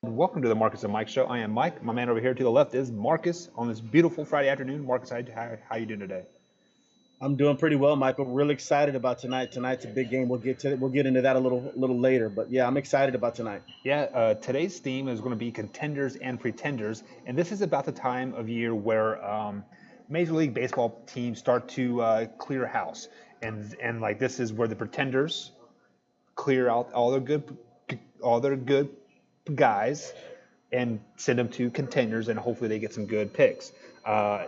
Welcome to the Marcus and Mike Show. I am Mike. My man over here to the left is Marcus on this beautiful Friday afternoon. Marcus, how you doing today? I'm doing pretty well, Michael. Really excited about tonight. Tonight's a big game. We'll get into that a little later. But yeah, I'm excited about tonight. Yeah, today's theme is going to be contenders and pretenders, and this is about the time of year where Major League Baseball teams start to clear house, and like this is where the pretenders clear out all their good guys and send them to contenders, and hopefully they get some good picks.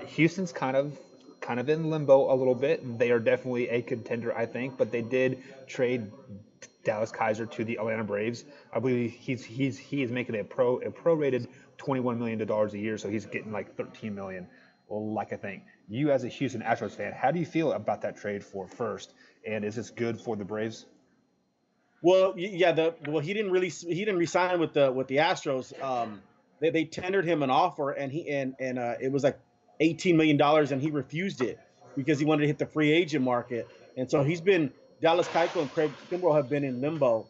Houston's kind of in limbo a little bit. They are definitely a contender, I think, but they did trade Dallas Kaiser to the Atlanta Braves. I believe he is making a prorated $21 million a year, so he's getting like 13 million. Like I think you as a Houston Astros fan, how do you feel about that trade for first? And is this good for the Braves? Well, yeah. He didn't resign with the Astros. They tendered him an offer, and it was like $18 million, and he refused it because he wanted to hit the free agent market. And so he's been Dallas Keuchel and Craig Kimbrel have been in limbo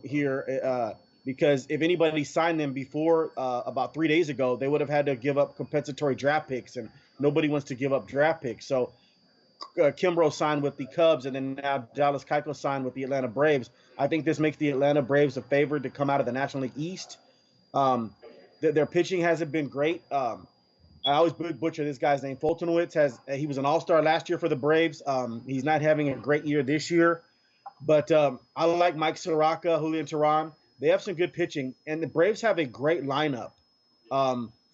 here because if anybody signed them before about 3 days ago, they would have had to give up compensatory draft picks, and nobody wants to give up draft picks. So Kimbrough signed with the Cubs, and then now Dallas Keuchel signed with the Atlanta Braves. I think this makes the Atlanta Braves a favorite to come out of the National League East. Um, their pitching hasn't been great. I always butcher this guy's name. Fultonowitz he was an All-Star last year for the Braves. He's not having a great year this year, but I like Mike Soroka, Julian Tehran. They have some good pitching, and the Braves have a great lineup.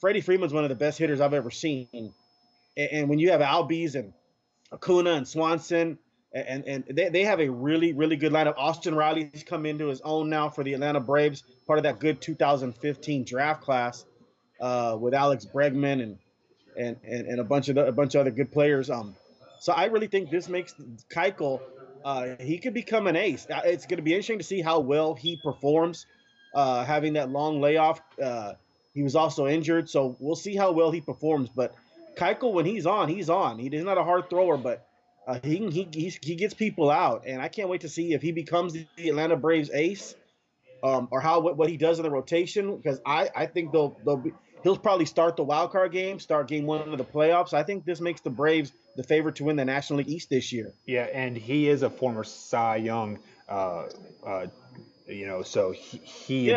Freddie Freeman's one of the best hitters I've ever seen, and when you have Albies and Acuna and Swanson, and they have a really, really good lineup. Austin Riley's come into his own now for the Atlanta Braves, part of that good 2015 draft class with Alex Bregman and a bunch of other good players. So I really think this makes Keuchel he could become an ace. It's going to be interesting to see how well he performs, having that long layoff. He was also injured, so we'll see how well he performs. But Keuchel, when he's on, he's on. He's not a hard thrower, but he gets people out, and I can't wait to see if he becomes the Atlanta Braves ace, or what he does in the rotation. Because I think he'll probably start the wild card game, start game one of the playoffs. I think this makes the Braves the favorite to win the National League East this year. Yeah, and he is a former Cy Young, uh, uh, so Yes. he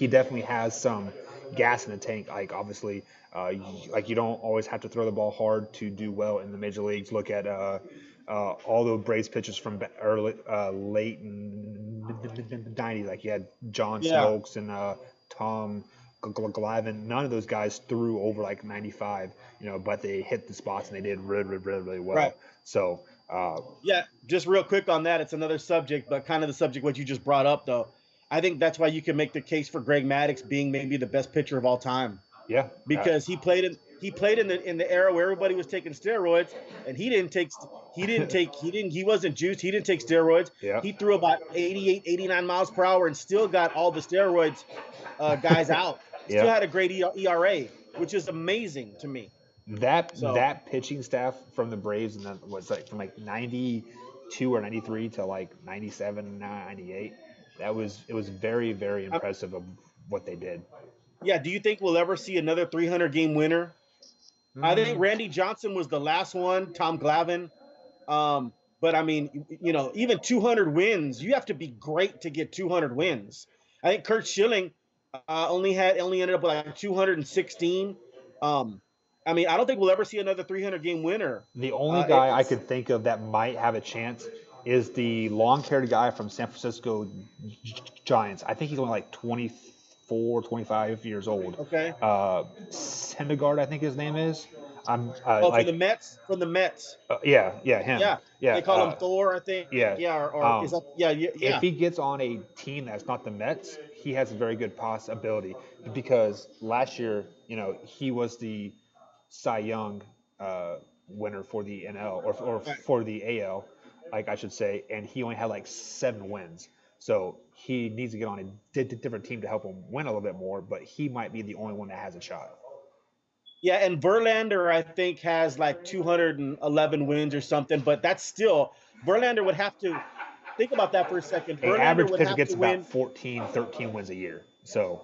definitely has some gas in the tank. Like obviously, you don't always have to throw the ball hard to do well in the major leagues. Look at all the Braves pitchers from early, late '90s. Like you had John Yeah. Smoltz and Tom Glavine. None of those guys threw over like 95, but they hit the spots and they did really, really, really, really Right. well. So. Yeah, just real quick on that. It's another subject, but kind of the subject what you just brought up, though. I think that's why you can make the case for Greg Maddux being maybe the best pitcher of all time Yeah, because he played in the era where everybody was taking steroids, and he wasn't juiced. He didn't take steroids. yeah. He threw about 88, 89 miles per hour and still got all the steroids guys out. Still Yeah, had a great ERA, which is amazing to me. that So that pitching staff from the Braves and that was like from like 92 or 93 to like 97, 98. It was very, very impressive of what they did. yeah, do you think we'll ever see another 300 game winner? I think Mm, Randy Johnson was the last one, Tom Glavine. But I mean, even 200 wins, you have to be great to get 200 wins. I think Kurt Schilling only ended up with like 216. Um, I mean, I don't think we'll ever see another 300 game winner. the only It, guy I it's could think of that might have a chance is the long-haired guy from San Francisco Giants. I think he's only like 24, 25 years old. okay. Syndergaard, I think his name is. I'm Oh, like, From the Mets, yeah, him. yeah, Yeah, they call him Thor, I think. yeah. Yeah, or is Um, that yeah, yeah, if yeah. he gets on a team that's not the Mets, he has a very good possibility because last year, he was the Cy Young winner for the NL or Right. for the AL, like I should say, and he only had like 7 wins. So he needs to get on a different team to help him win a little bit more, but he might be the only one that has a shot. Yeah, and Verlander, I think, has like 211 wins or something, but that's still Verlander would have to think about that for a second. A Verlander average would pitcher have gets to about win. 14, 13 wins a year. So,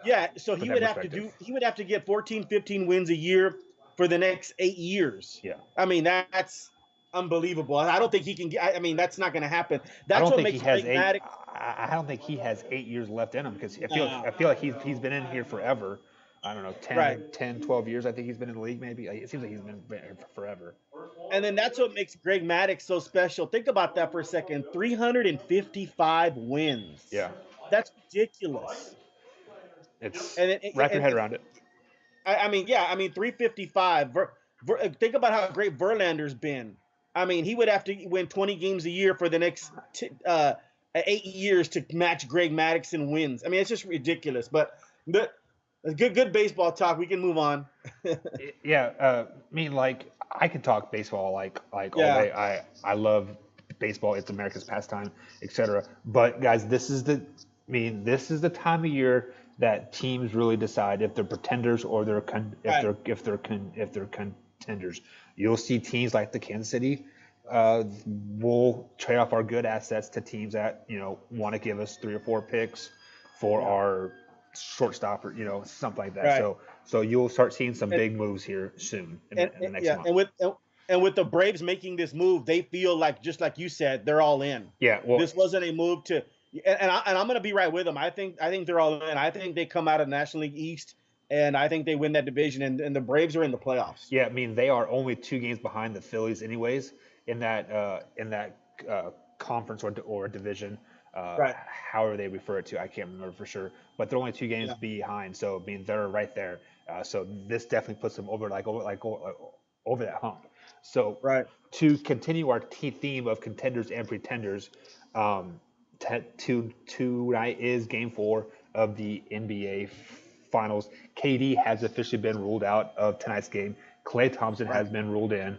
Yeah, so Put he that in would have to perspective. get 14, 15 wins a year for the next 8 years. Yeah. I mean, that's unbelievable. I don't think he can get. I mean, that's not going to happen. I That's don't what think he makes has Greg eight. Maddux. I don't think he has 8 years left in him because Nah, I feel like he's been in here forever. I don't know, right. 12 years. I think he's been in the league. Maybe it seems like he's been here for forever. And then that's what makes Greg Maddux so special. Think about that for a second. 355 wins. Yeah, That's ridiculous. it's And, wrap your head around it. I mean, yeah, I mean, 355. Think about how great Verlander's been. I mean, he would have to win 20 games a year for the next 8 years to match Greg Maddux in wins. I mean, it's just ridiculous. But good baseball talk. We can move on. Yeah, I mean, like I could talk baseball like all Yeah. day. I love baseball. It's America's pastime, etc. But guys, this is the time of year that teams really decide if they're pretenders or if they're contenders. You'll see teams like the Kansas City will trade off our good assets to teams that want to give us 3 or 4 picks for our shortstop or something like that. Right. So you'll start seeing some big moves here soon in the next month. And with the Braves making this move, they feel like, just like you said, they're all in. Yeah, well, this wasn't a move to, and I'm going to be right with them. I think they're all in. I think they come out of National League East, and I think they win that division. And the Braves are in the playoffs. Yeah, I mean they are only 2 games behind the Phillies, anyways, in that conference or division. Right. However they refer it to, I can't remember for sure, but they're only 2 games behind. So I mean they're right there. So this definitely puts them over that hump. So Right. to continue our theme of contenders and pretenders, tonight is Game 4 of the NBA Finals. KD has officially been ruled out of tonight's game. Klay Thompson has been ruled in.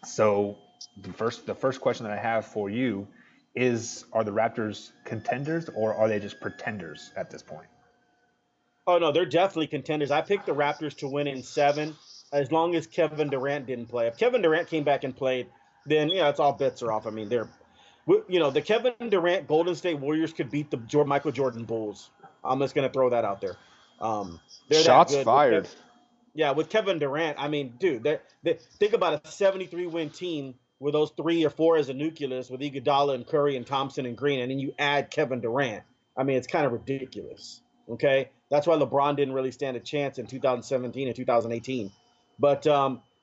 So the first question that I have for you is: are the Raptors contenders or are they just pretenders at this point? Oh no, they're definitely contenders. I picked the Raptors to win in 7, as long as Kevin Durant didn't play. If Kevin Durant came back and played, then it's all bets are off. I mean, the Kevin Durant Golden State Warriors could beat the Michael Jordan Bulls. I'm just gonna throw that out there. They're Shots that good. fired. With Kevin Durant, I mean, dude, think about a 73-win team with those 3 or 4 as a nucleus, with Iguodala and Curry and Thompson and Green, and then you add Kevin Durant. I mean, it's kind of ridiculous. Okay, that's why LeBron didn't really stand a chance in 2017 and 2018. But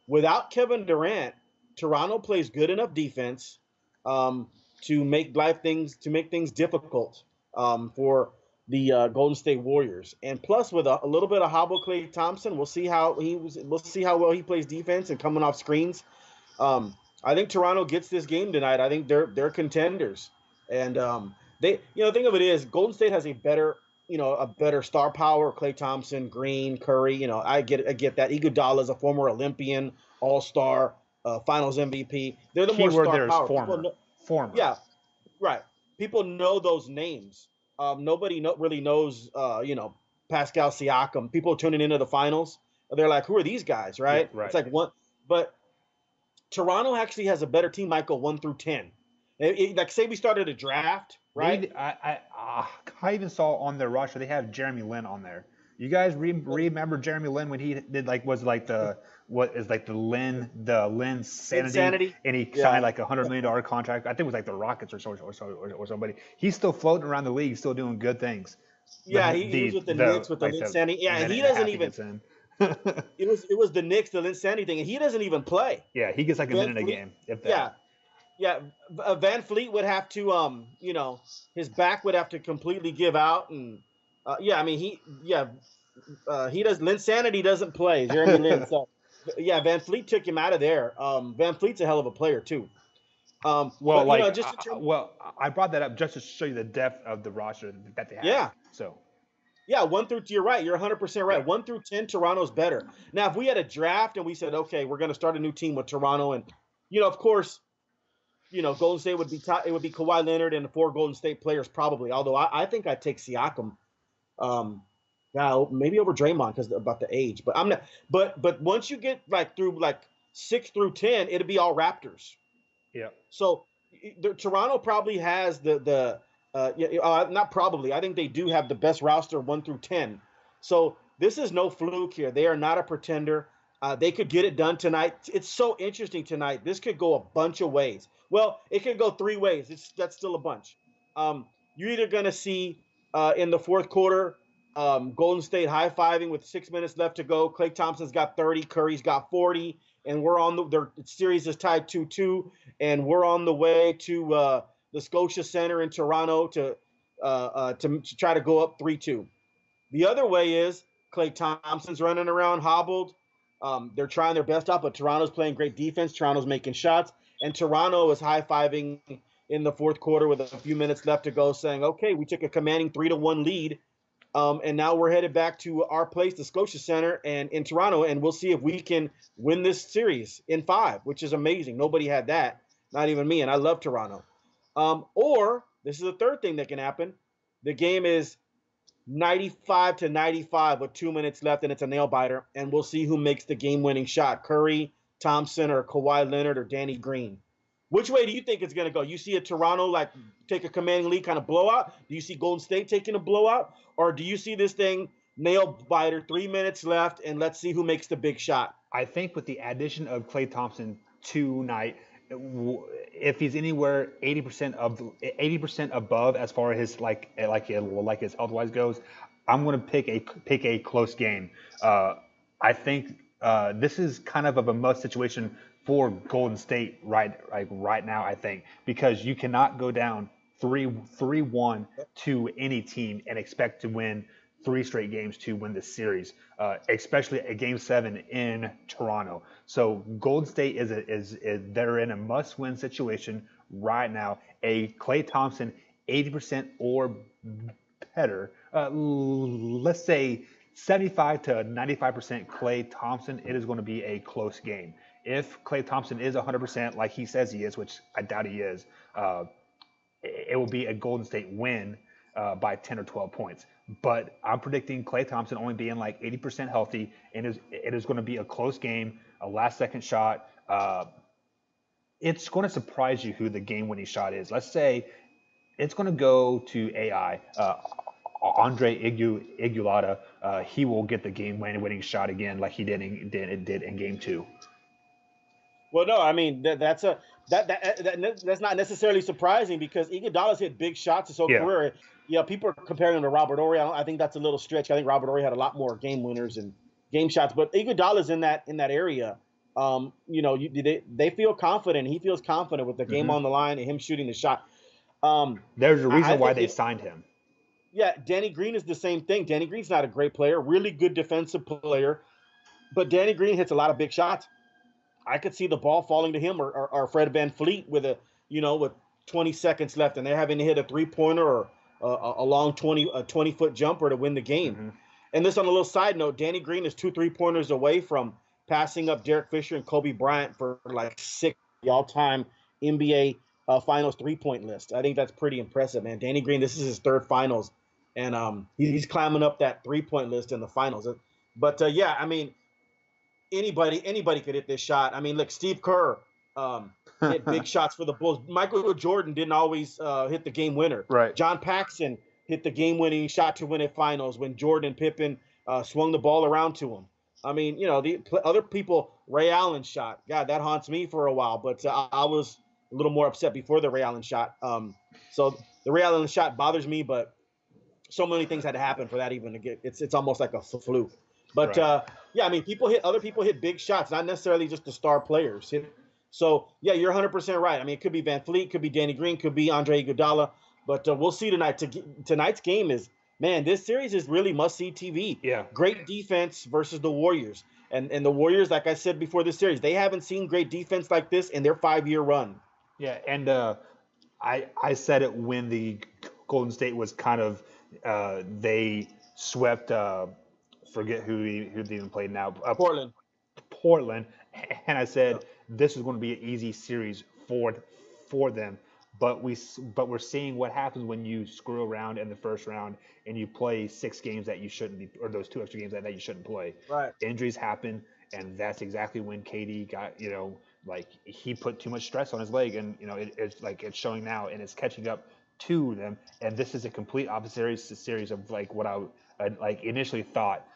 without Kevin Durant, Toronto plays good enough defense to make things difficult for the Golden State Warriors. And plus, with a little bit of hobble Klay Thompson, we'll see how well he plays defense and coming off screens. I think Toronto gets this game tonight. I think they're contenders. And the thing of it is, Golden State has a better star power. Klay Thompson, Green, Curry. I get that. Iguodala is a former Olympian, All-Star, Finals MVP. They're the more star power. Former. Yeah, right. People know those names. Nobody really knows, Pascal Siakam. People tuning into the finals, they're like, who are these guys, right? Yeah, right. It's like one, but Toronto actually has a better team, Michael, 1 through 10. Like, say we started a draft, right? I even saw on their roster they have Jeremy Lin on there. You guys remember Jeremy Lin when he did the Lin Sanity, and he signed like $100 million contract. I think it was like the Rockets or somebody. He's still floating around the league, still doing good things. Yeah, he was with the Knicks with the Lin Sanity. Yeah, and he doesn't even. it was the Knicks, the Lin Sanity thing, and he doesn't even play. Yeah, he gets like a minute a game. If that. Yeah. Van Fleet would have to, his back would have to completely give out, and he does. Lin Sanity doesn't play. Jeremy Lin. So, Van Fleet took him out of there. Van Fleet's a hell of a player too. I brought that up just to show you the depth of the roster that they have. Yeah. So. Yeah, 1 through, you're right. You're 100% right. 1 through 10, Toronto's better. Now, if we had a draft and we said, okay, we're going to start a new team with Toronto, and of course, Golden State would be it would be Kawhi Leonard and the 4 Golden State players probably. Although I think I'd take Siakam, maybe over Draymond because about the age. But I'm not. But once you get through 6 through 10, it'd be all Raptors. Yeah. So Toronto probably has the Not probably. I think they do have the best roster 1 through 10. So this is no fluke here. They are not a pretender. They could get it done tonight. It's so interesting tonight. This could go a bunch of ways. Well, it could go 3 ways. That's still a bunch. You're either going to see in the fourth quarter Golden State high-fiving with 6 minutes left to go. Klay Thompson's got 30, Curry's got 40, and their series is tied 2-2, and we're on the way to the Scotia Center in Toronto to try to go up 3-2. The other way is Klay Thompson's running around hobbled. They're trying their best out, but Toronto's playing great defense. Toronto's making shots, and Toronto is high-fiving in the fourth quarter with a few minutes left to go, saying, okay, we took a commanding 3-1 lead, and now we're headed back to our place, the Scotia Center, and in Toronto, and we'll see if we can win this series in 5, which is amazing. Nobody had that, not even me, and I love Toronto. Or this is the third thing that can happen. The game is 95-95 with 2 minutes left, and it's a nail biter, and we'll see who makes the game-winning shot: Curry, Thompson, or Kawhi Leonard, or Danny Green. Which way do you think it's going to go? You see a Toronto take a commanding lead, kind of blowout? Do you see Golden State taking a blowout? Or do you see this thing nail biter, 3 minutes left, and let's see who makes the big shot? I think with the addition of Klay Thompson tonight, if he's anywhere 80% above as far as his his health wise goes, I'm going to pick a close game. I think this is kind of a must situation for Golden State right now. I think because you cannot go down 3-1 to any team and expect to win 3 straight games to win this series, especially a Game 7 in Toronto. So Golden State is they're in a must-win situation right now. A Klay Thompson 80% or better, let's say 75 to 95% Klay Thompson, it is going to be a close game. If Klay Thompson is 100% like he says he is, which I doubt he is, it will be a Golden State win by 10 or 12 points. But I'm predicting Klay Thompson only being like 80% healthy, and it is going to be a close game, a last-second shot. It's going to surprise you who the game-winning shot is. Let's say it's going to go to AI. Andre Iguodala, he will get the game-winning shot again, like he did in Game 2. Well, no, I mean that's not necessarily surprising because Iguodala's hit big shots his whole career. Yeah, people are comparing him to Robert Horry. I think that's a little stretch. I think Robert Horry had a lot more game winners and game shots, but Iguodala's in that area. They feel confident. He feels confident with the game on the line and him shooting the shot. There's a reason why they signed him. Yeah, Danny Green is the same thing. Danny Green's not a great player, really good defensive player, but Danny Green hits a lot of big shots. I could see the ball falling to him or Fred VanVleet with 20 seconds left, and they're having to hit a 3-pointer or a long 20-foot jumper to win the game. Mm-hmm. And this on a little side note, Danny Green is 2 3-pointers away from passing up Derek Fisher and Kobe Bryant for like 6 all-time NBA Finals 3-point list. I think that's pretty impressive, man. Danny Green, this is his 3rd Finals, and he's climbing up that 3-point list in the Finals. But I mean, anybody could hit this shot. I mean, look, Steve Kerr hit big shots for the Bulls. Michael Jordan didn't always hit the game winner. Right. John Paxson hit the game-winning shot to win at Finals when Jordan and Pippen swung the ball around to him. I mean, the other people, Ray Allen shot. God, that haunts me for a while, but I was a little more upset before the Ray Allen shot. So the Ray Allen shot bothers me, but so many things had to happen for that even to get. It's almost like a fluke. But right. I mean, other people hit big shots, not necessarily just the star players. So yeah, you're 100% right. I mean, it could be VanVleet, could be Danny Green, could be Andre Iguodala, but we'll see tonight. Tonight's game is, man, this series is really must-see TV. Yeah. Great defense versus the Warriors, and the Warriors, like I said before this series, they haven't seen great defense like this in their 5-year run. Yeah, and I said it when the Golden State was kind of they swept. Forget who they even played now. Portland, and I said this is going to be an easy series for them. But we're seeing what happens when you screw around in the first round and you play 6 games that you shouldn't be, or those 2 extra games that you shouldn't play. Right. Injuries happen, and that's exactly when KD got he put too much stress on his leg, and it's showing now, and it's catching up to them, and this is a complete opposite series of like what I like initially thought,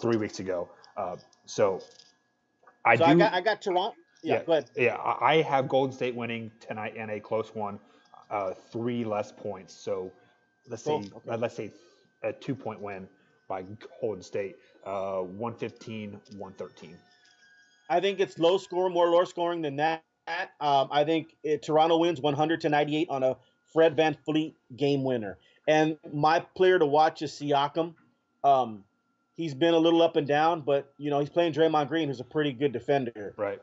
3 weeks ago. So I So do, I got Toronto. Yeah, yeah, go ahead. yeah. I have Golden State winning tonight in a close one, 3 less points. So let's say Cool. Okay. let's say a 2 point win by Golden State, 115-113. I think it's low scoring than that. I think Toronto wins 100-98 on a Fred VanVleet game winner. And my player to watch is Siakam. He's been a little up and down, but he's playing Draymond Green, who's a pretty good defender. Right.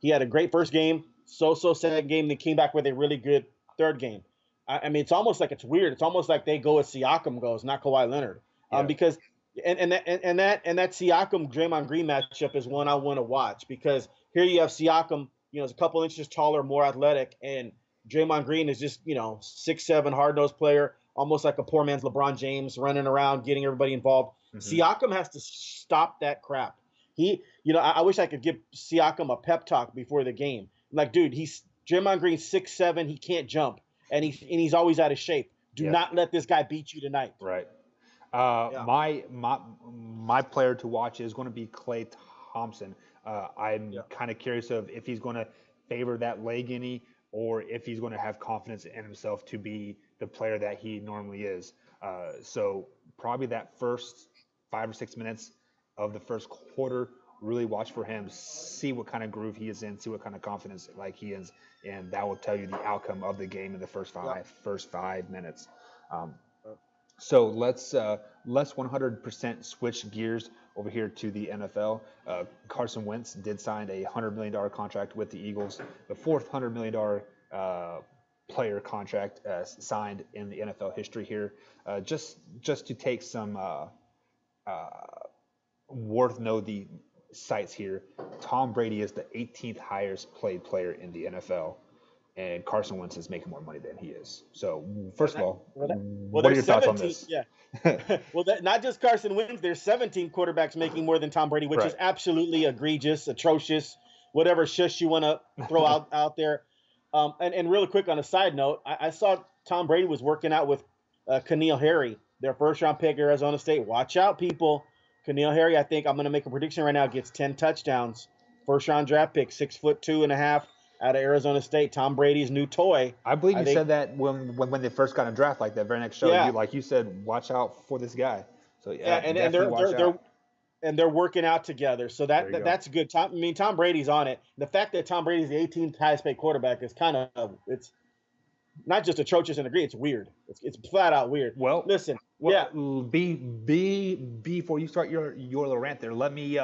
He had a great first game, so second game, then came back with a really good third game. I mean, it's almost like it's weird. It's almost like they go as Siakam goes, not Kawhi Leonard, Yeah. because that Siakam Draymond Green matchup is one I want to watch, because here you have Siakam, is a couple inches taller, more athletic, and Draymond Green is just 6'7" hard nosed player, almost like a poor man's LeBron James, running around getting everybody involved. Siakam has to stop that crap. I wish I could give Siakam a pep talk before the game. Like, dude, Draymond Green's 6'7", he can't jump, and he's always out of shape. Do not let this guy beat you tonight. Right. My player to watch is going to be Klay Thompson. I'm kind of curious of if he's going to favor that leg any, or if he's going to have confidence in himself to be the player that he normally is. So probably that first 5 or 6 minutes of the first quarter, really watch for him, see what kind of groove he is in, see what kind of confidence like he is, and that will tell you the outcome of the game in the first 5 minutes. So let's 100% switch gears over here to the NFL. Carson Wentz did sign a $100 million contract with the Eagles, the fourth $100 million player contract signed in the NFL history here. Just to take some worth know the sites here, Tom Brady is the 18th highest paid player in the NFL, and Carson Wentz is making more money than he is. So first of all, what are your thoughts on this? Yeah. Well, not just Carson Wentz. There's 17 quarterbacks making more than Tom Brady, which is absolutely egregious, atrocious, whatever shush you want to throw out there. And really quick on a side note, I saw Tom Brady was working out with N'Keal Harry, their first-round pick, Arizona State. Watch out, people. N'Keal Harry, I think I'm going to make a prediction right now, gets 10 touchdowns. First-round draft pick, 6'2.5", out of Arizona State. Tom Brady's new toy. I believe you said that when they first got in draft, like that very next show. Yeah. You said, watch out for this guy. So and they're working out together. So that's good. Tom Brady's on it. The fact that Tom Brady's the 18th highest paid quarterback is kind of, it's not just atrocious and agree. It's weird. It's flat out weird. Well, listen. Before you start your little rant there, let me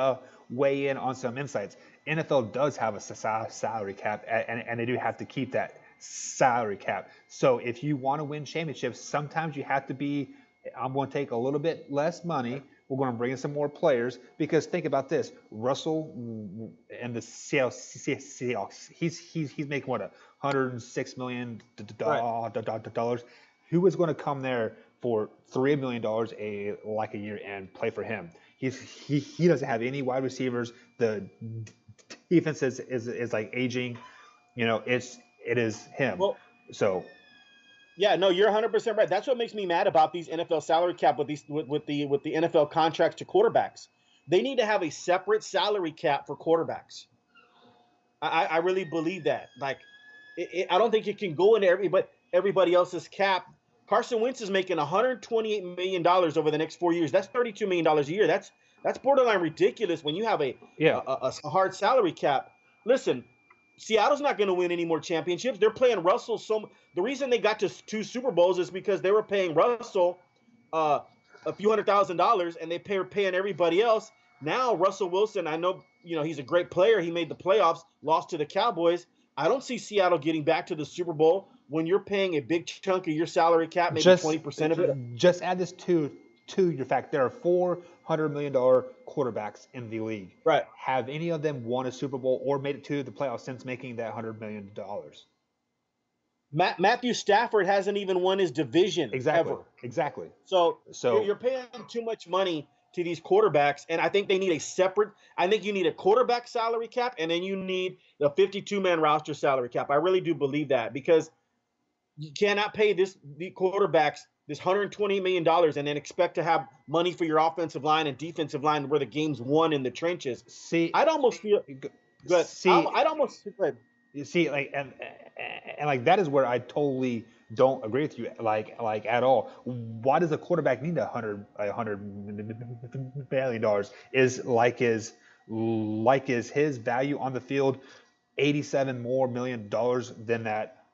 weigh in on some insights. NFL does have a salary cap, and they do have to keep that salary cap. So if you want to win championships, sometimes you have to be, I'm going to take a little bit less money. We're going to bring in some more players, because think about this: Russell and the Seahawks, he's making what, $106 million dollars. Who is going to come there for $3 million a year and play for him? He doesn't have any wide receivers. The defense is like aging. It is him. Well, so. Yeah, no, you're 100% right. That's what makes me mad about these NFL salary cap with the NFL contracts to quarterbacks. They need to have a separate salary cap for quarterbacks. I really believe that. Like, I don't think it can go into everybody else's cap. Carson Wentz is making $128 million over the next 4 years. That's $32 million a year. That's borderline ridiculous when you have a hard salary cap. Listen, Seattle's not going to win any more championships. They're playing Russell the reason they got to 2 Super Bowls is because they were paying Russell a few $100,000, and they were paying everybody else. Now Russell Wilson, I know he's a great player. He made the playoffs, lost to the Cowboys. I don't see Seattle getting back to the Super Bowl when you're paying a big chunk of your salary cap, maybe 20% of it. Just add this to your fact. There are $400 million quarterbacks in the league. Right. Have any of them won a Super Bowl or made it to the playoffs since making that $100 million? Matthew Stafford hasn't even won his division ever. Exactly. So you're paying too much money to these quarterbacks, and I think they need I think you need a quarterback salary cap, and then you need the 52-man roster salary cap. I really do believe that, because You cannot pay the quarterbacks this $120 million and then expect to have money for your offensive line and defensive line where the game's won in the trenches. See, I'd almost feel good. see, I'd almost good. you see, like, and like that is where I totally don't agree with you, like at all. Why does a quarterback need $100 million? Is his value on the field 87 more million dollars than that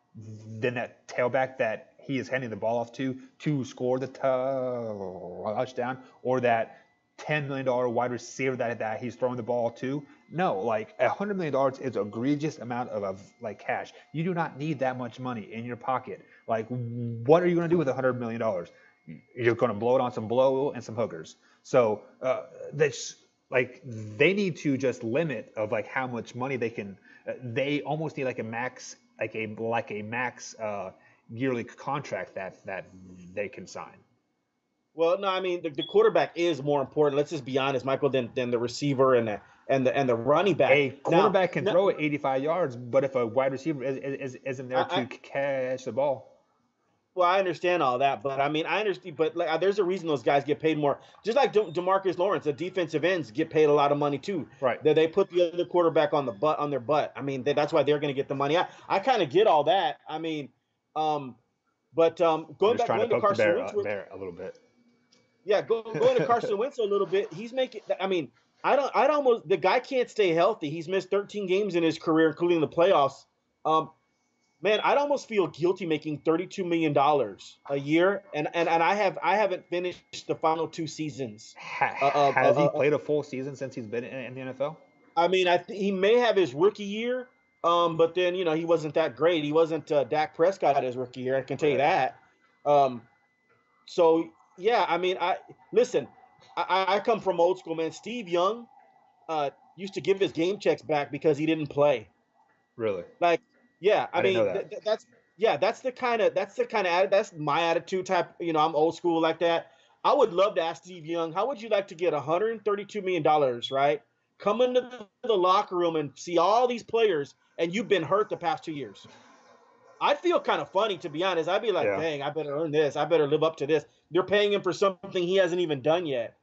tailback that he is handing the ball off to score the touchdown, or that $10 million wide receiver that he's throwing the ball to? No, like $100 million is an egregious amount of like cash. You do not need that much money in your pocket. Like, what are you going to do with $100 million? You're going to blow it on some blow and some hookers. So that's like, they need to just limit of like how much money they can. They almost need like a max, like a max yearly contract that they can sign. Well, no, I mean the quarterback is more important. Let's just be honest, Michael, than the receiver and the running back. A quarterback can throw it 85 yards, but if a wide receiver isn't there to catch the ball. Well, I understand all that, but I mean, I understand, but like, there's a reason those guys get paid more. Just like DeMarcus Lawrence, the defensive ends get paid a lot of money too. Right. They put the other quarterback on their butt. I mean, that's why they're going to get the money. I kind of get all that. I mean, going to Carson Wentz a little bit. Yeah, going to Carson Wentz a little bit. He's making. I mean, I'd almost, the guy can't stay healthy. He's missed 13 games in his career, including the playoffs. Man, I'd almost feel guilty making $32 million a year, and I haven't finished the final 2 seasons. Has he played a full season since he's been in the NFL? I mean, he may have his rookie year, but then he wasn't that great. He wasn't Dak Prescott his rookie year. I can tell you that. So yeah, I mean, I come from old school, man. Steve Young used to give his game checks back because he didn't play. Really? Like. Yeah, I mean that's that's my attitude type. I'm old school like that. I would love to ask Steve Young, how would you like to get $132 million, right? Come into the locker room and see all these players, and you've been hurt the past 2 years. I'd feel kind of funny, to be honest. I'd be like, dang, I better earn this. I better live up to this. They're paying him for something he hasn't even done yet.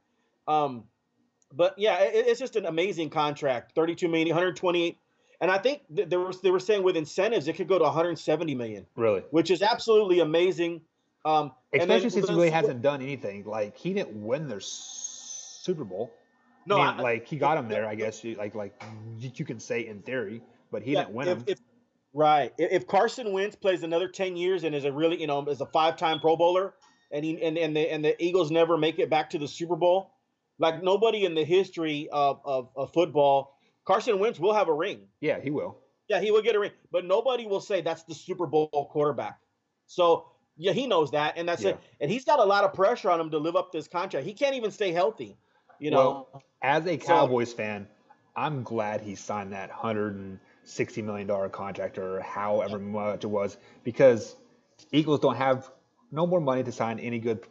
But yeah, it's just an amazing contract. 32 million, 128. And I think they were saying with incentives, it could go to 170 million. Really? Which is absolutely amazing. Especially since he really hasn't done anything. Like, he didn't win their Super Bowl. No, like he got him there, I guess. Like you can say in theory, but he didn't win them. Right. If Carson Wentz plays another 10 years and is a really, is a 5-time Pro Bowler, and the Eagles never make it back to the Super Bowl, like nobody in the history of football. Carson Wentz will have a ring. Yeah, he will. Yeah, he will get a ring. But nobody will say that's the Super Bowl quarterback. So, yeah, he knows that. And that's it. And he's got a lot of pressure on him to live up to this contract. He can't even stay healthy. Well, as a Cowboys fan, I'm glad he signed that $160 million contract or however much it was, because Eagles don't have no more money to sign any good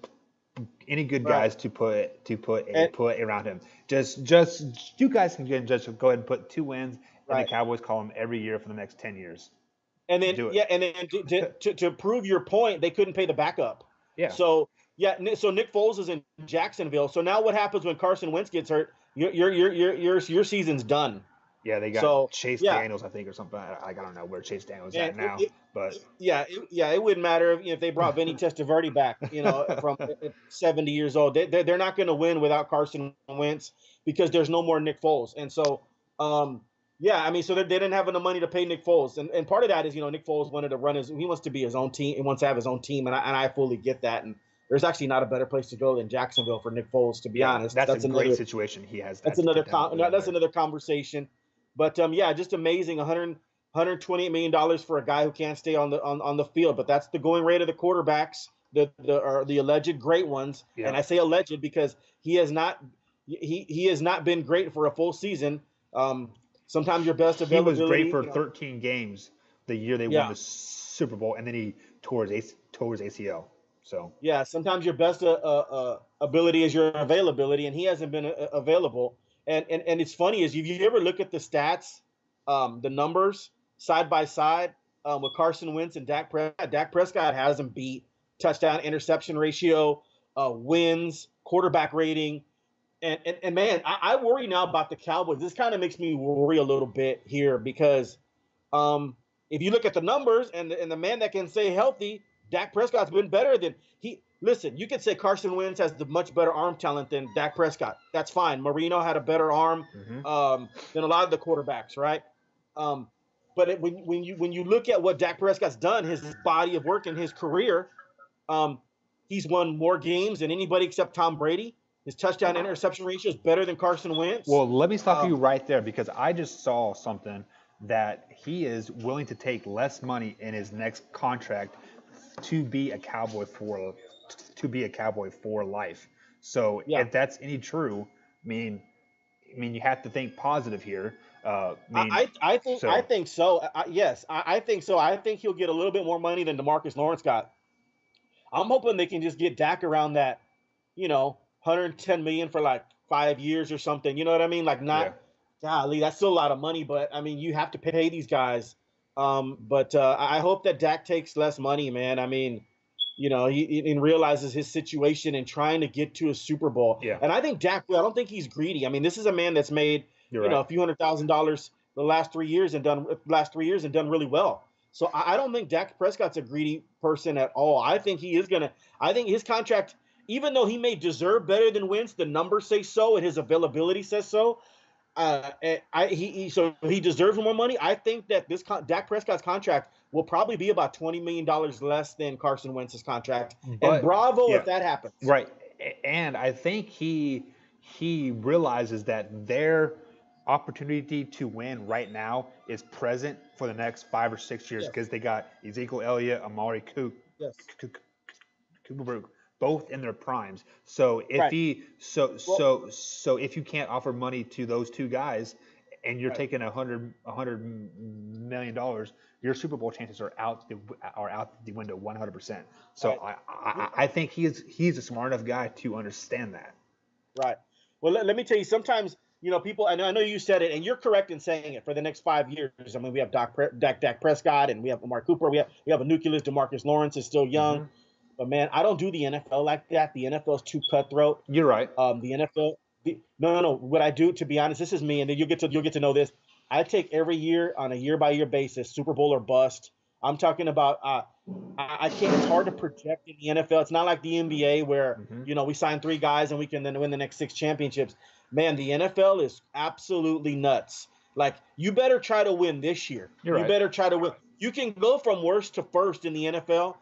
guys to put around him. Just you guys can just go ahead and put 2 wins in the Cowboys column every year for the next 10 years. And then to prove your point, they couldn't pay the backup. Yeah. So Nick Foles is in Jacksonville. So now what happens when Carson Wentz gets hurt? Your season's done. Yeah, they got Chase Daniels, I think, or something. I don't know where Chase Daniels is at now, but it wouldn't matter if they brought Vinny Testaverde back, from 70 years old. They're not going to win without Carson Wentz because there's no more Nick Foles, and so so they didn't have enough money to pay Nick Foles, and part of that is Nick Foles wanted to he wants to be his own team, he wants to have his own team, and I fully get that, and there's actually not a better place to go than Jacksonville for Nick Foles, to be honest. That's a great situation he has. That's another conversation. But just amazing. $128 million for a guy who can't stay on the field. But that's the going rate of the quarterbacks, the alleged great ones. Yeah. And I say alleged because he has not been great for a full season. Sometimes your best availability. He was great for 13 games the year they won the Super Bowl, and then he tore his ACL. So yeah, sometimes your best ability is your availability, and he hasn't been available. And it's funny is if you ever look at the stats, the numbers side by side, with Carson Wentz and Dak Prescott. Dak Prescott has them beat touchdown interception ratio, wins, quarterback rating. And man, I worry now about the Cowboys. This kind of makes me worry a little bit here because if you look at the numbers and the man that can stay healthy, Dak Prescott's been better than he. Listen, you could say Carson Wentz has the much better arm talent than Dak Prescott. That's fine. Marino had a better arm than a lot of the quarterbacks, right? When you look at what Dak Prescott's done, his body of work in his career, he's won more games than anybody except Tom Brady. His touchdown interception ratio is better than Carson Wentz. Well, let me stop you right there because I just saw something that he is willing to take less money in his next contract to be a Cowboy for life. So if that's any true, I mean, you have to think positive here. I think so. Yes, I think so. I think he'll get a little bit more money than DeMarcus Lawrence got. I'm hoping they can just get Dak around that, 110 million for like 5 years or something. You know what I mean? Like golly, that's still a lot of money, but I mean, you have to pay these guys. But I hope that Dak takes less money, man. I mean, he realizes his situation and trying to get to a Super Bowl. Yeah. And I think Dak, I don't think he's greedy. I mean, this is a man that's made, a few $100,000 the last 3 years and done really well. So I don't think Dak Prescott's a greedy person at all. I think his contract, even though he may deserve better than Wentz, the numbers say so and his availability says so. He deserves more money. I think that Dak Prescott's contract will probably be about $20 million less than Carson Wentz's contract. And bravo if that happens. Right. And I think he realizes that their opportunity to win right now is present for the next 5 or 6 years because they got Ezekiel Elliott, Amari Cooper, both in their primes. So if if you can't offer money to those two guys and you're taking $100 million, your Super Bowl chances are out the window 100%. So I think he's a smart enough guy to understand that. Right. Well, let me tell you, sometimes, people, I know you said it, and you're correct in saying it, for the next 5 years. I mean, we have Dak Prescott, and we have Amari Cooper. We have a nucleus. DeMarcus Lawrence is still young. Mm-hmm. But, man, I don't do the NFL like that. The NFL is too cutthroat. You're right. The NFL no. What I do, to be honest, this is me, and then you'll get to know this. I take every year on a year-by-year basis, Super Bowl or bust. I'm talking about I can't. It's hard to project in the NFL. It's not like the NBA where we sign 3 guys and we can then win the next 6 championships. Man, the NFL is absolutely nuts. Like, you better try to win this year. You're right. You better try to win. You can go from worst to first in the NFL.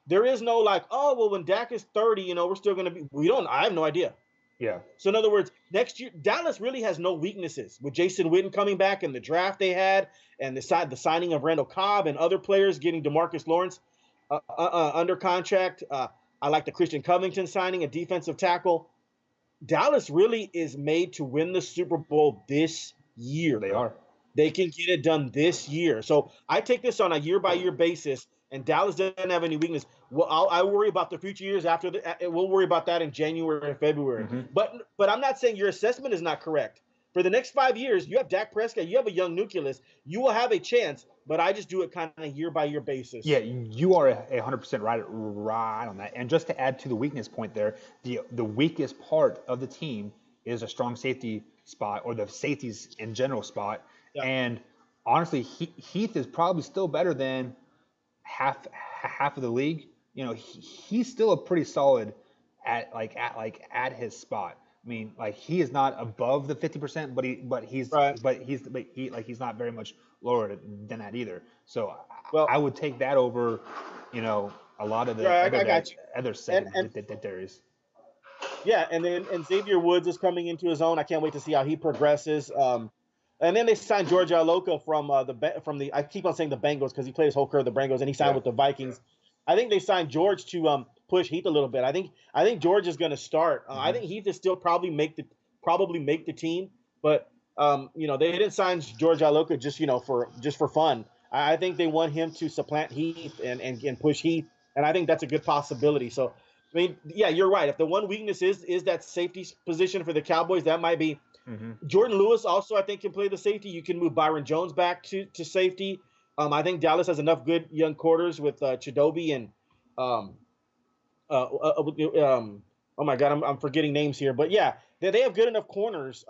There is no like, oh well, when Dak is 30, we're still going to be. I have no idea. Yeah. So in other words, next year Dallas really has no weaknesses with Jason Witten coming back and the draft they had and the signing of Randall Cobb and other players getting DeMarcus Lawrence under contract. I like the Christian Covington signing, a defensive tackle. Dallas really is made to win the Super Bowl this year. They are. They can get it done this year. So I take this on a year-by-year basis, and Dallas doesn't have any weakness. Well, I worry about the future years after. We'll worry about that in January and February. Mm-hmm. But I'm not saying your assessment is not correct. For the next 5 years, you have Dak Prescott. You have a young nucleus. You will have a chance, but I just do it kind of year-by-year basis. Yeah, you are 100% right on that. And just to add to the weakness point there, the weakest part of the team is a strong safety spot, or the safeties in general spot. Yeah. And honestly, Heath is probably still better than half of the league. He's still a pretty solid at his spot. I mean, like, he is not above the 50%, but he's not very much lower than that either. So I would take that over, a lot of the other secondaries. Yeah, and Xavier Woods is coming into his own. I can't wait to see how he progresses. And then they signed George Iloka from the I keep on saying the Bengals because he played his whole career with the Bengals, and he signed with the Vikings. I think they signed George to push Heath a little bit. I think George is going to start. I think Heath is still probably make the team, but they didn't sign George Iloka just for fun. I think they want him to supplant Heath and push Heath, and I think that's a good possibility. So, I mean, yeah, you're right. If the one weakness is that safety position for the Cowboys, that might be. Mm-hmm. Jordan Lewis also, I think, can play the safety. You can move Byron Jones back to safety. I think Dallas has enough good young quarters with Chidobe and um, oh my God, I'm forgetting names here, but yeah, they have good enough corners.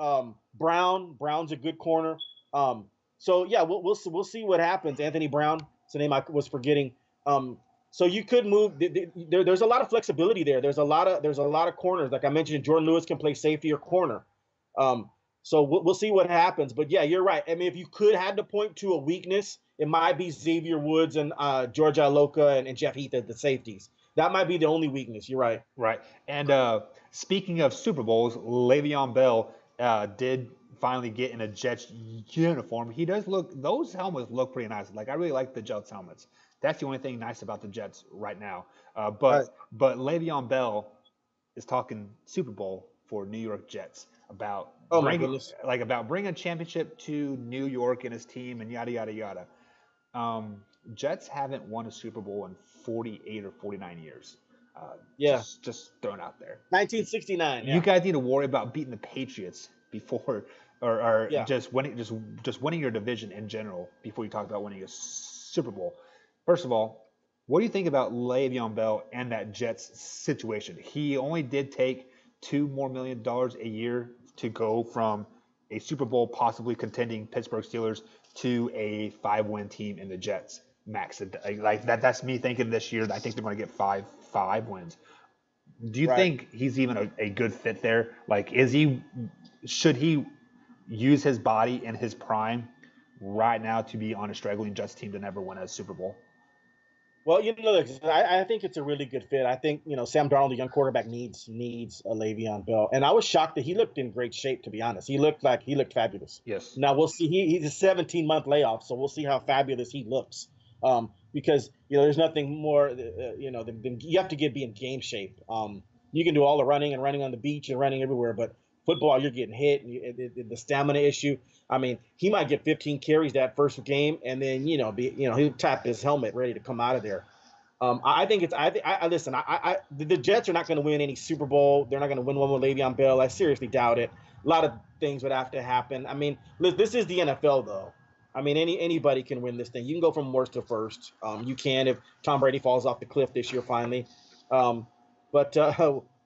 Brown's a good corner. Um, so yeah, we'll see what happens. Anthony Brown, it's the name I was forgetting. Um, so you could move. There's a lot of flexibility there. There's a lot of corners. Like I mentioned, Jordan Lewis can play safety or corner. Um, so we'll see what happens. But yeah, you're right. I mean, if you had to point to a weakness, it might be Xavier Woods and George Iloka and Jeff Heath at the safeties. That might be the only weakness. You're right. Right. And speaking of Super Bowls, Le'Veon Bell did finally get in a Jets uniform. He does look; those helmets look pretty nice. Like I really like the Jets helmets. That's the only thing nice about the Jets right now. Right. But Le'Veon Bell is talking Super Bowl for New York Jets about Oh my goodness. bringing a championship to New York and his team and yada yada yada. Um, Jets haven't won a Super Bowl in 48 or 49 years. Yeah. Just thrown out there. 1969. Yeah. You guys need to worry about beating the Patriots before, or Yeah. just winning your division in general before you talk about winning a Super Bowl. First of all, what do you think about Le'Veon Bell and that Jets situation? He only did take $2 more million a year to go from a Super Bowl possibly contending Pittsburgh Steelers to a 5-win team in the Jets. Max, like that. That's me thinking this year. I think they're going to get five wins. Do you Right. think he's even a good fit there? Like, should he use his body in his prime right now to be on a struggling Jets team to never win a Super Bowl? Well, look, I think it's a really good fit. I think Sam Darnold, the young quarterback, needs a Le'Veon Bell, and I was shocked that he looked in great shape. To be honest, he looked fabulous. Yes. Now we'll see. He's a 17-month layoff, so we'll see how fabulous he looks. Because there's nothing more than you have to be in game shape. You can do all the running and running on the beach and running everywhere, but football, you're getting hit, and the stamina issue. I mean, he might get 15 carries that first game, and then he'll tap his helmet ready to come out of there. I think it's. Listen. The Jets are not going to win any Super Bowl. They're not going to win one with Le'Veon Bell. I seriously doubt it. A lot of things would have to happen. I mean, this is the NFL, though. I mean, anybody can win this thing. You can go from worst to first. You can if Tom Brady falls off the cliff this year finally. But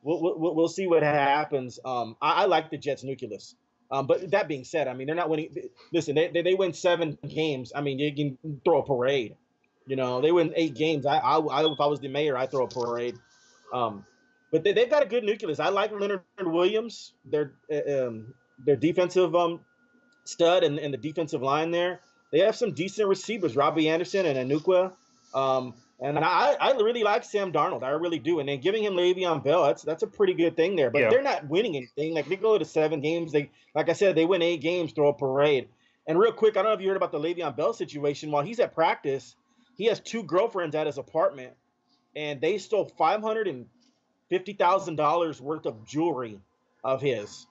we'll see what happens. I like the Jets nucleus. But that being said, I mean, they're not winning. Listen, they win 7 games. I mean, you can throw a parade. They win 8 games. I if I was the mayor, I'd throw a parade. But they've got a good nucleus. I like Leonard Williams, their defensive stud, and the defensive line there. They have some decent receivers, Robbie Anderson and Anukwa. And I really like Sam Darnold. I really do. And then giving him Le'Veon Bell, that's a pretty good thing there. But they're not winning anything. Like, they go to 7 games. Like I said, they win 8 games, throw a parade. And real quick, I don't know if you heard about the Le'Veon Bell situation. While he's at practice, he has 2 girlfriends at his apartment, and they stole $550,000 worth of jewelry of his.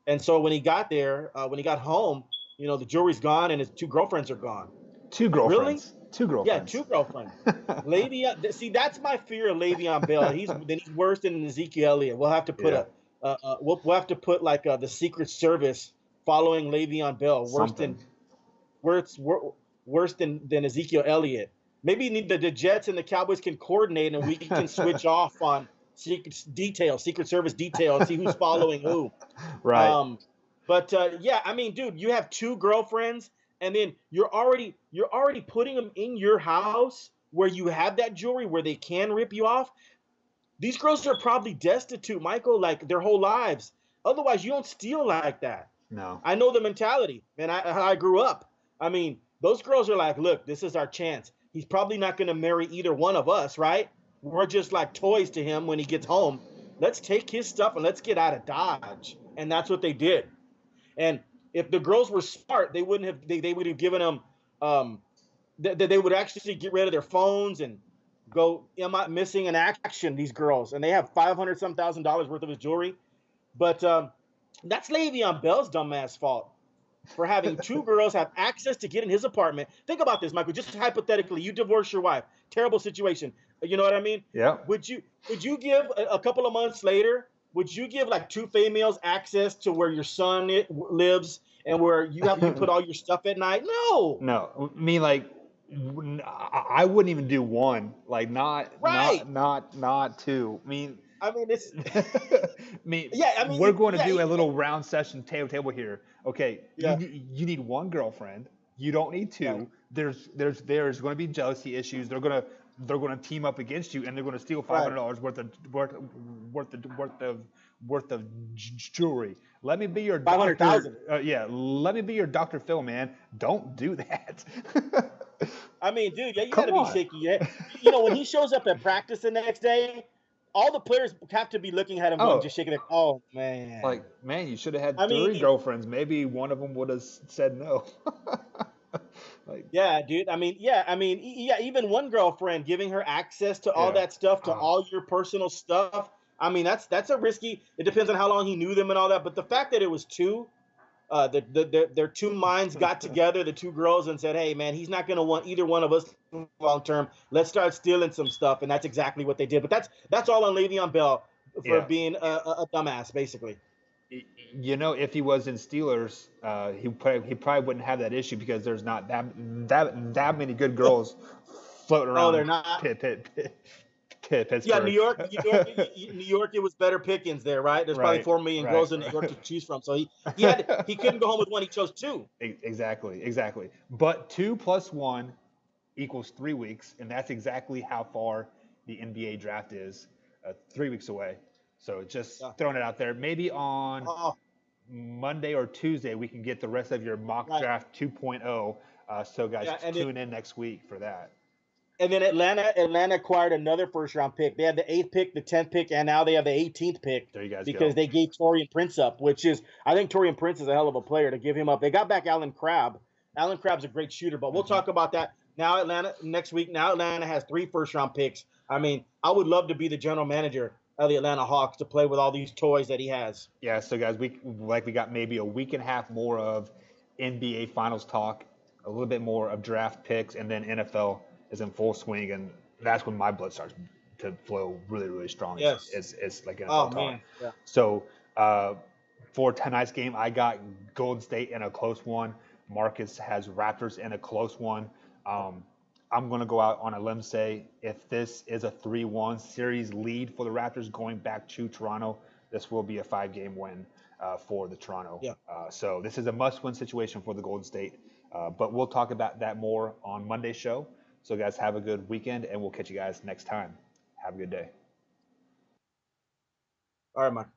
And so when he got there, when he got home, the jewelry's gone and his 2 girlfriends are gone. 2 girlfriends. Really? 2 girlfriends. Yeah, 2 girlfriends. Le'Veon. See, that's my fear of Le'Veon Bell. He's worse than Ezekiel Elliott. We'll have to put we'll have to put like the Secret Service following Le'Veon Bell. Worse than Ezekiel Elliott. Maybe the Jets and the Cowboys can coordinate, and we can switch off on Secret Service detail, and see who's following who. Right. But yeah, I mean, dude, you have 2 girlfriends, and then you're already putting them in your house where you have that jewelry where they can rip you off. These girls are probably destitute, Michael, like their whole lives. Otherwise, you don't steal like that. No. I know the mentality, man. I grew up. I mean, those girls are like, look, this is our chance. He's probably not going to marry either one of us, right? We're just like toys to him when he gets home. Let's take his stuff and let's get out of Dodge. And that's what they did. And if the girls were smart, they wouldn't have. They would have given them. They would actually get rid of their phones and go. Am I missing in action? These girls, and they have $500,000 worth of his jewelry. But that's Le'Veon Bell's dumbass fault for having 2 girls have access to get in his apartment. Think about this, Michael. Just hypothetically, you divorce your wife. Terrible situation. You know what I mean? Yeah. Would you give a couple of months later? Would you give like 2 females access to where your son lives and where you put all your stuff at night? No. No. I mean, like, I wouldn't even do one. Like Right. not two. I mean, I mean, it's I mean, yeah. I mean, we're going to yeah, do a little round session table here. Okay, yeah. you need one girlfriend. You don't need Right. two. There's going to be jealousy issues. They're going to team up against you, and they're going to steal Right. $500 worth of jewelry. Let me be your 500,000. doctor. Yeah, let me be your Dr. Phil, man. Don't do that. I mean, dude, yeah, you got Come to be on. shaky. Yeah. You know, when he shows up at practice the next day, all the players have to be looking at him, going, Oh, just shaking their. Oh man. like, man, you should have had I mean, three girlfriends. Maybe one of them would have said no. Like, yeah, dude. I mean, yeah. I mean, yeah. Even one girlfriend giving her access to all yeah. that stuff, to Oh, all your personal stuff. I mean, that's a risky. It depends on how long he knew them and all that. But the fact that it was two, their two minds got together, the two girls, and said, "Hey, man, he's not going to want either one of us long term. Let's start stealing some stuff." And that's exactly what they did. But that's all on Le'Veon Bell for yeah. being a dumbass, basically. You know, if he was in Steelers, he probably wouldn't have that issue because there's not that many good girls floating Oh, they're around not. Yeah, New Pittsburgh. York, New York, New York. It was better pickings there, right? There's probably Right, 4 million right, girls in New York to right. choose from. So he couldn't go home with one. He chose two. Exactly. But 2 plus 1 equals 3 weeks, and that's exactly how far the NBA draft is, 3 weeks away. So just Yeah. throwing it out there. Maybe on Oh, Monday or Tuesday we can get the rest of your mock right. draft 2.0. So guys, Yeah, tune in next week for that. and then Atlanta acquired another first round pick. They had the 8th pick, the 10th pick, and now they have the 18th pick There you guys because go. they gave Torian Prince up, which is I think Torian Prince is a hell of a player to give him up. They got back Alan Crabb. Alan Crabb's a great shooter, but we'll Hmm. talk about that now. Atlanta next week. Now Atlanta has 3 first round picks. I mean, I would love to be the general manager of the Atlanta Hawks to play with all these toys that he has. Yeah. So guys, we got maybe a week and a half more of NBA Finals talk, a little bit more of draft picks, and then NFL is in full swing, and that's when my blood starts to flow really strong. Yes. It's like Oh NFL talk. man. Yeah. So uh, for tonight's game, I got Golden State in a close one. Marcus has Raptors in a close one. Um, I'm going to go out on a limb say if this is a 3-1 series lead for the Raptors going back to Toronto, this will be a 5-game win for the Toronto. Yeah. So this is a must-win situation for the Golden State. But we'll talk about that more on Monday's show. So guys, have a good weekend, and we'll catch you guys next time. Have a good day. All right, Mike.